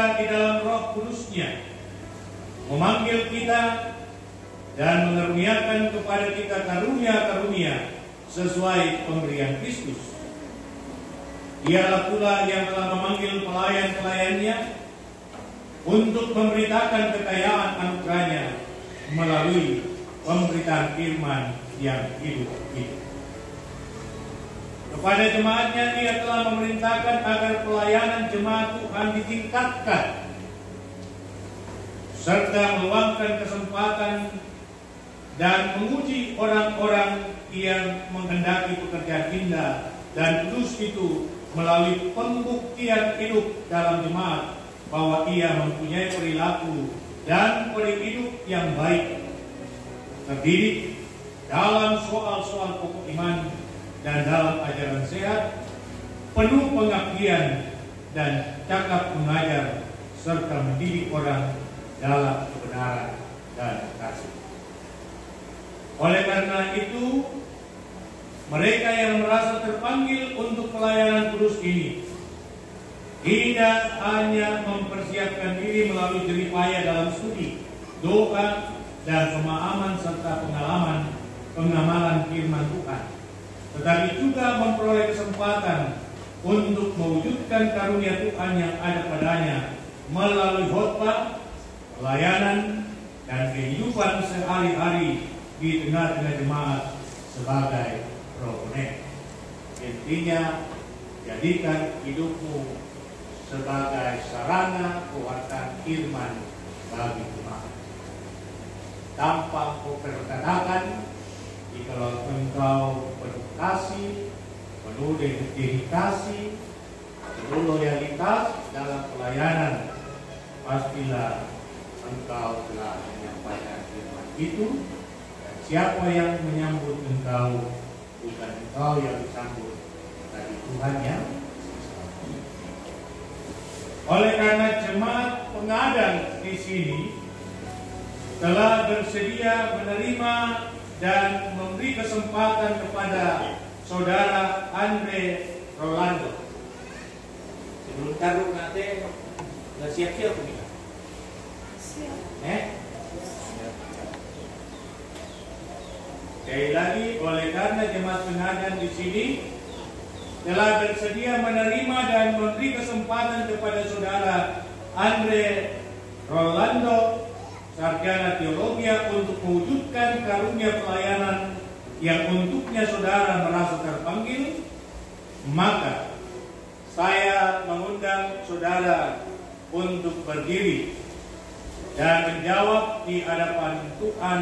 juga di dalam Roh Kudus-Nya memanggil kita dan mengaruniakan kepada kita karunia-karunia sesuai pemberian Kristus. Dialah pula yang telah memanggil pelayan-pelayannya untuk memberitakan kekayaan anugerahnya melalui pemberitaan firman yang hidup itu. Kepada jemaatnya Dia telah memerintahkan agar pelayanan jemaat Tuhan ditingkatkan serta meluangkan kesempatan dan menguji orang-orang yang menghendaki pekerjaan indah dan kudus itu melalui pembuktian hidup dalam jemaat bahwa ia mempunyai perilaku dan pola hidup yang baik, terdidik dalam soal-soal pokok iman dan dalam ajaran sehat, penuh pengabdian dan cakap mengajar serta mendidik orang dalam kebenaran dan kasih. Oleh karena itu, mereka yang merasa terpanggil untuk pelayanan kudus ini tidak hanya mempersiapkan diri melalui jerih payah dalam studi, doa, dan pemahaman serta pengamalan firman Tuhan, tetapi juga memperoleh kesempatan untuk mewujudkan karunia Tuhan yang ada padanya melalui khotbah, pelayanan, dan kehidupan sehari-hari di tengah-tengah jemaat sebagai promonet. Intinya, jadikan hidupmu sebagai sarana kekuatan firman bagi jemaat. Tanpa memperkatakan, jikalau engkau penuh kasih, penuh dedikasi, penuh loyalitas dalam pelayanan, pastilah engkau telah menyampaikan firman itu. Dan siapa yang menyambut engkau, bukan engkau yang disambut, tapi Tuhan yang. Oleh karena jemaat pengadang di sini telah bersedia menerima dan memberi kesempatan kepada saudara Andre Rolando. Sebelum taruh nanti nggak siap-siap nih. Sekali lagi, oleh karena jemaat pengadaan di sini telah bersedia menerima dan memberi kesempatan kepada saudara Andre Rolando, sarjana teologi, untuk mewujudkan karunia pelayanan yang untuknya saudara merasa terpanggil, maka saya mengundang saudara untuk berdiri dan menjawab di hadapan Tuhan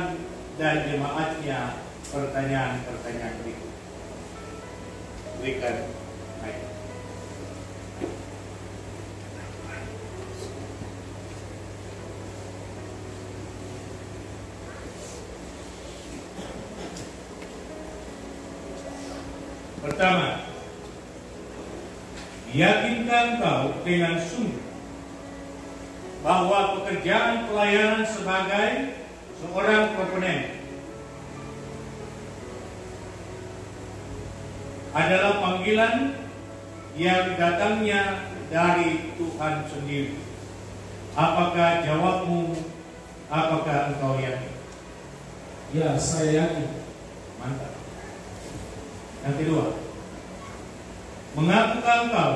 dan jemaatnya pertanyaan-pertanyaan berikut. Berikan mic. Pertama, yakinkan kau dengan sungguh bahwa pekerjaan pelayanan sebagai seorang proponen adalah panggilan yang datangnya dari Tuhan sendiri. Apakah jawabmu? Apakah engkau yakin? Ya, saya yakin. Mantap. Yang kedua, mengakukah engkau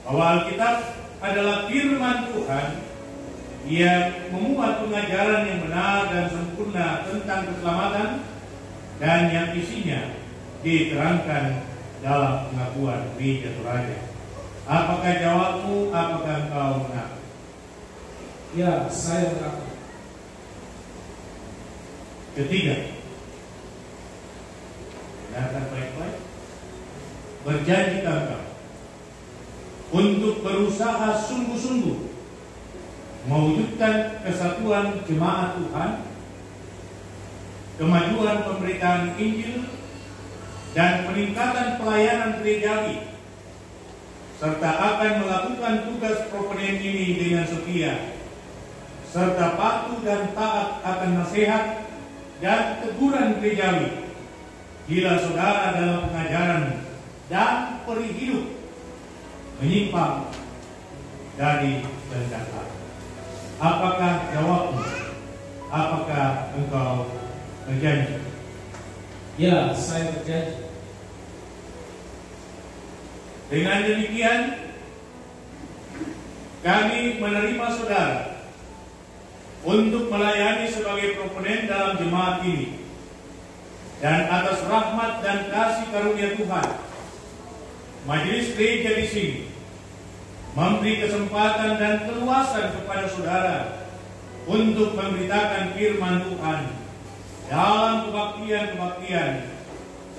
bahwa Alkitab adalah firman Tuhan yang memuat pengajaran yang benar dan sempurna tentang keselamatan dan yang isinya diterangkan dalam pengakuan Gereja Toraja? Apakah jawabmu? Apakah engkau mengaku? Ya, saya mengaku. Ketiga, dengarkan baik-baik. Berjanjikah engkau untuk berusaha sungguh-sungguh mewujudkan kesatuan jemaat Tuhan, kemajuan pemberitaan Injil, dan peningkatan pelayanan gerejawi, serta akan melakukan tugas proponen ini dengan setia, serta patuh dan taat akan nasihat dan teguran gerejawi bila saudara dalam pengajaran dan perihidup menyimpang dari kehendak Allah. Apakah jawabmu? Apakah engkau berjanji? Ya, saya berjanji. Dengan demikian, kami menerima saudara untuk melayani sebagai proponen dalam jemaat ini. Dan atas rahmat dan kasih karunia Tuhan, Majelis Gereja di sini memberi kesempatan dan keluasan kepada saudara untuk memberitakan firman Tuhan dalam kebaktian-kebaktian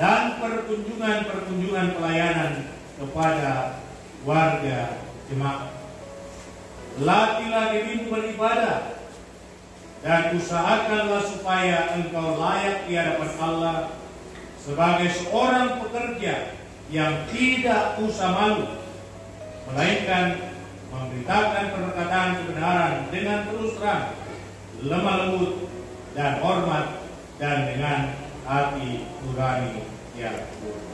dan perkunjungan-perkunjungan pelayanan kepada warga jemaat. Latihlah dirimu beribadah dan usahakanlah supaya engkau layak di hadapan Allah sebagai seorang pekerja yang tidak usah malu, melainkan memberitakan perkataan kebenaran dengan terus terang, lemah lembut dan hormat, dan dengan hati nurani yang murni.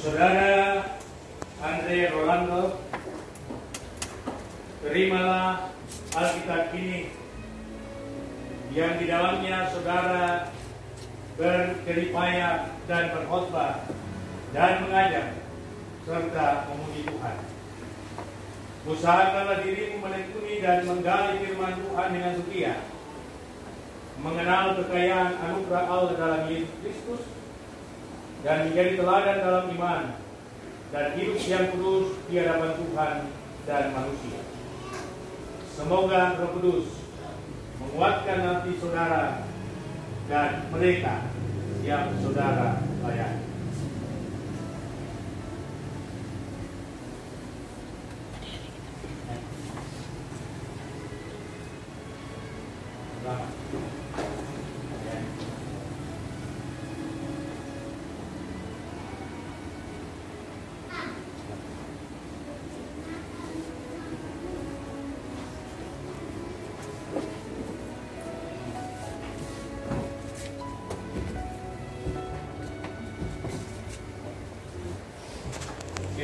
Saudara Andre Rolando, terimalah Alkitab ini yang di dalamnya saudara berjeripaya dan berkhotbah dan mengajar serta memuji Tuhan. Usahakanlah dirimu menekuni dan menggali firman Tuhan dengan setia, mengenal kekayaan anugerah Allah dalam Yesus Kristus, dan menjadi teladan dalam iman dan hidup yang kudus di hadapan Tuhan dan manusia. Semoga Roh Kudus menguatkan hati saudara dan mereka yang saudara layani. Selamat.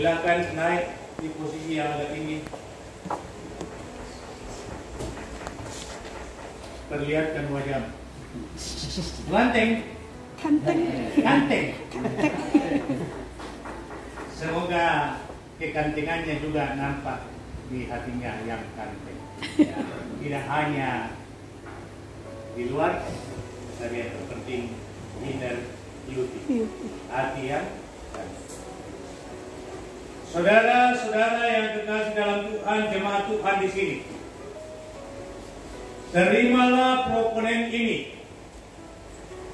Silakan naik di posisi yang agak tinggi. Perlihatkan wajah. Ganteng. Ganteng. Semoga kegantengannya juga nampak di hatinya yang ganteng. Ya, tidak hanya di luar, tapi yang terpenting inner beauty. Hati yang ganteng. Saudara-saudara yang kekasih dalam Tuhan, jemaat Tuhan di sini, terimalah proponen ini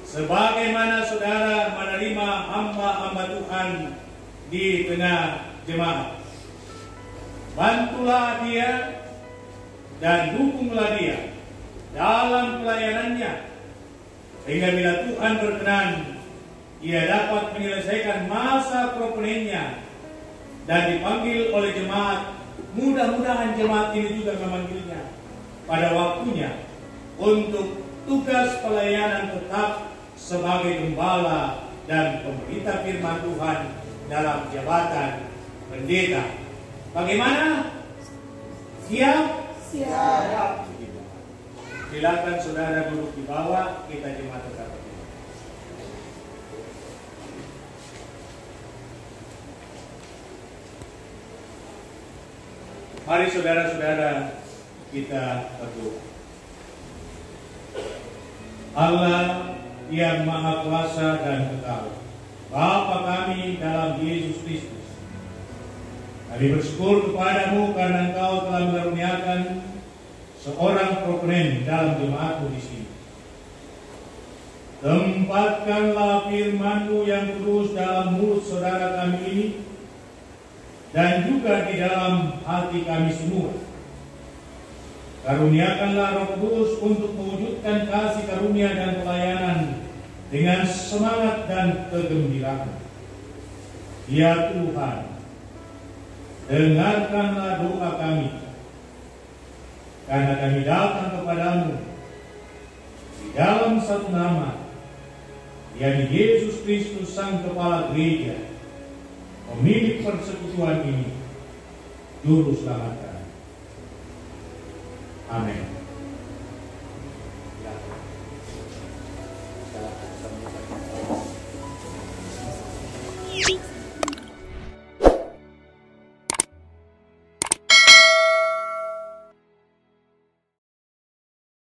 sebagaimana saudara menerima hamba-hamba Tuhan di tengah jemaat. Bantulah dia dan dukunglah dia dalam pelayanannya, sehingga bila Tuhan berkenan, ia dapat menyelesaikan masa proponennya dan dipanggil oleh jemaat. Mudah-mudahan jemaat ini juga memanggilnya pada waktunya untuk tugas pelayanan tetap sebagai gembala dan pemberita firman Tuhan dalam jabatan pendeta. Bagaimana? Siap? Siap. Silakan saudara duduk di bawah, kita jemaat tetap. Mari saudara-saudara kita berdoa. Allah yang Maha Kuasa dan Kekal, Bapa kami dalam Yesus Kristus, kami bersyukur kepadamu karena Engkau telah mengaruniakan seorang proponen dalam jemaatmu di sini. Tempatkanlah firman-Mu yang kudus dalam mulut saudara kami ini, dan juga di dalam hati kami semua, Karuniakanlah Roh Kudus untuk mewujudkan kasih karunia dan pelayanan dengan semangat dan kegembiraan. Ya Tuhan, dengarkanlah doa kami, karena kami datang kepadamu di dalam satu nama, yakni Yesus Kristus Sang Kepala Gereja, pemilik persekutuan ini, Juru Selamat kami. Amin.